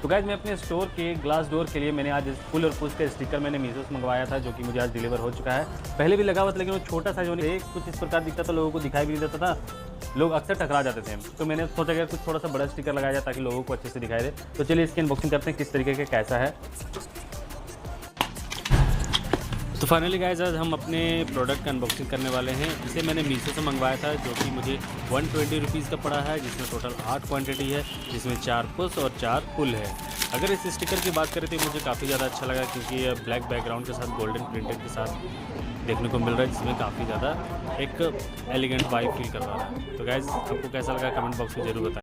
तो गाइस मैं अपने स्टोर के ग्लास डोर के लिए मैंने आज फुल और पुश का स्टिकर मैंने मीशो से मंगवाया था, जो कि मुझे आज डिलीवर हो चुका है। पहले भी लगा हुआ था, लेकिन वो छोटा साइज होने से कुछ इस प्रकार दिखता था, लोगों को दिखाई भी नहीं देता था, लोग अक्सर टकरा जाते थे। तो मैंने सोचा कि कुछ थोड़ा सा बड़ा स्टिकर लगाया जाए ताकि लोगों को अच्छे से दिखाई दे। तो चलिए इसकी अनबॉक्सिंग करते हैं किस तरीके का कैसा है। तो फाइनली गाइस आज हम अपने प्रोडक्ट का अनबॉक्सिंग करने वाले हैं। इसे मैंने मीशो से मंगवाया था, जो कि मुझे 120 रुपीज़ का पड़ा है, जिसमें टोटल 8 क्वांटिटी है, जिसमें 4 पुश और 4 पुल है। अगर इस स्टिकर की बात करें तो मुझे काफ़ी ज़्यादा अच्छा लगा, क्योंकि ये ब्लैक बैकग्राउंड के साथ गोल्डन प्रिंटेड के साथ देखने को मिल रहा है, जिसमें काफ़ी ज़्यादा एक एलिगेंट वाइब फील करवा रहा है। तो गाइस आपको कैसा लगा कमेंट बॉक्स में ज़रूर बताएं।